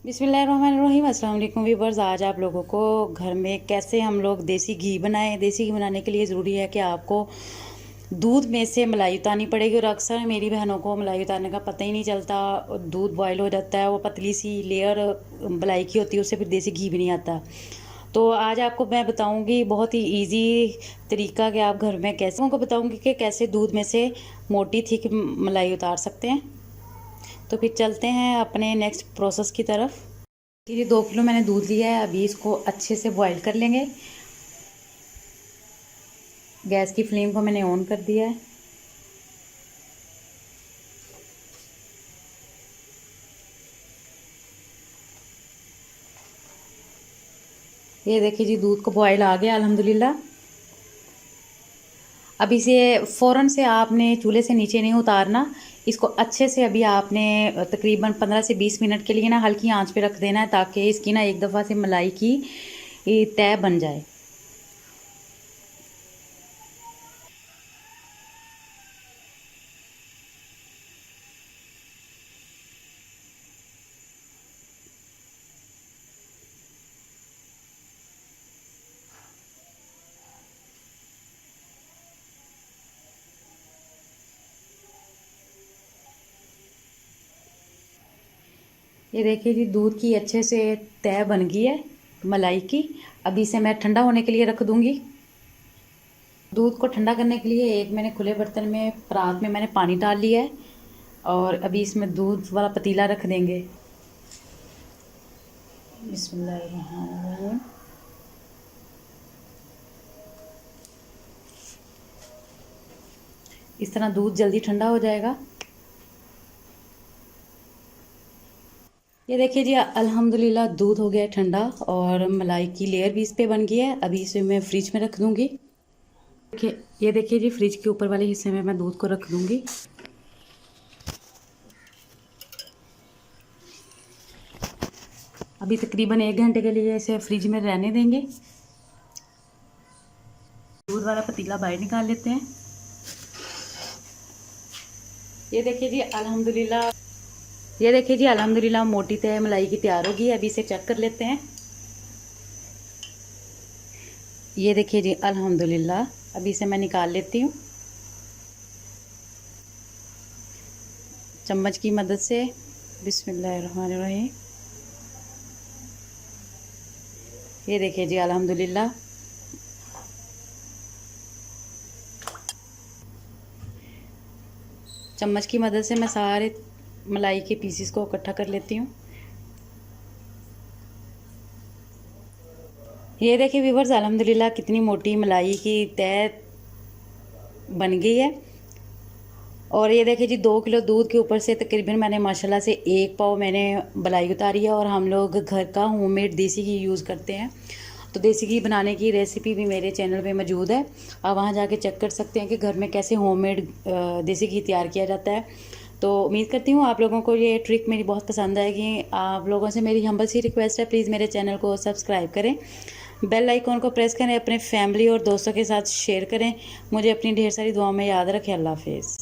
बिस्मिल्लाहिर्रहमानिर्रहीम। अस्सलाम वालेकुम व्यूअर्स। आज आप लोगों को घर में कैसे हम लोग देसी घी बनाएं। देसी घी बनाने के लिए ज़रूरी है कि आपको दूध में से मलाई उतारनी पड़ेगी। और अक्सर मेरी बहनों को मलाई उतारने का पता ही नहीं चलता। दूध बॉयल हो जाता है, वो पतली सी लेयर मलाई की होती है, उससे फिर देसी घी भी नहीं आता। तो आज आपको मैं बताऊंगी बहुत ही इजी तरीका कि आप घर में कैसे, उनको बताऊंगी कि कैसे दूध में से मोटी थिक मलाई उतार सकते हैं। तो फिर चलते हैं अपने नेक्स्ट प्रोसेस की तरफ। ये 2 किलो मैंने दूध लिया है। अभी इसको अच्छे से बॉईल कर लेंगे। गैस की फ्लेम को मैंने ऑन कर दिया है। ये देखिए जी, दूध को बॉईल आ गया अल्हम्दुलिल्लाह। अब इसे फ़ौरन से आपने चूल्हे से नीचे नहीं उतारना। इसको अच्छे से अभी आपने तकरीबन 15 से 20 मिनट के लिए ना हल्की आंच पे रख देना है, ताकि इसकी ना एक दफ़ा से मलाई की तय बन जाए। ये देखिए जी, दूध की अच्छे से तय बन गई है मलाई की। अभी इसे मैं ठंडा होने के लिए रख दूंगी। दूध को ठंडा करने के लिए एक मैंने खुले बर्तन में परात में मैंने पानी डाल लिया है। और अभी इसमें दूध वाला पतीला रख देंगे। बिस्मिल्लाहिर्रहमानिर्रहीम। इस तरह दूध जल्दी ठंडा हो जाएगा। ये देखिए जी, अल्हम्दुलिल्लाह दूध हो गया है ठंडा और मलाई की लेयर भी इस पे बन गई है। अभी इसे मैं फ्रिज में रख दूंगी। देखिए, ये देखिए जी, फ्रिज के ऊपर वाले हिस्से में मैं दूध को रख दूंगी। अभी तकरीबन 1 घंटे के लिए इसे फ्रिज में रहने देंगे। दूध वाला पतीला बाहर निकाल लेते हैं। ये देखिए जी, अल्हम्दुलिल्लाह। ये देखिए जी, अल्हम्दुलिल्लाह मोटी तय मलाई की तैयार होगी। अभी इसे चेक कर लेते हैं। ये देखिए जी, अल्हम्दुलिल्लाह। अभी इसे मैं निकाल लेती हूँ चम्मच की मदद से। बिस्मिल्लाहिर्रहमानिर्रहीम। ये देखिए जी, अल्हम्दुलिल्लाह। चम्मच की मदद से मैं सारे मलाई के पीसेस को इकट्ठा कर लेती हूँ। ये देखिए व्यूअर्स, अल्हम्दुलिल्लाह कितनी मोटी मलाई की तय बन गई है। और ये देखिए जी, 2 किलो दूध के ऊपर से तकरीबन मैंने माशाल्लाह से 1 पाव मैंने मलाई उतारी है। और हम लोग घर का होममेड देसी घी यूज़ करते हैं। तो देसी घी बनाने की रेसिपी भी मेरे चैनल पे मौजूद है। आप वहाँ जाके चेक कर सकते हैं कि घर में कैसे होममेड देसी घी तैयार किया जाता है। तो उम्मीद करती हूँ आप लोगों को ये ट्रिक मेरी बहुत पसंद आएगी। आप लोगों से मेरी हम्बल सी रिक्वेस्ट है, प्लीज़ मेरे चैनल को सब्सक्राइब करें, बेल आइकॉन को प्रेस करें, अपने फैमिली और दोस्तों के साथ शेयर करें। मुझे अपनी ढेर सारी दुआओं में याद रखें। अल्लाह हाफिज़।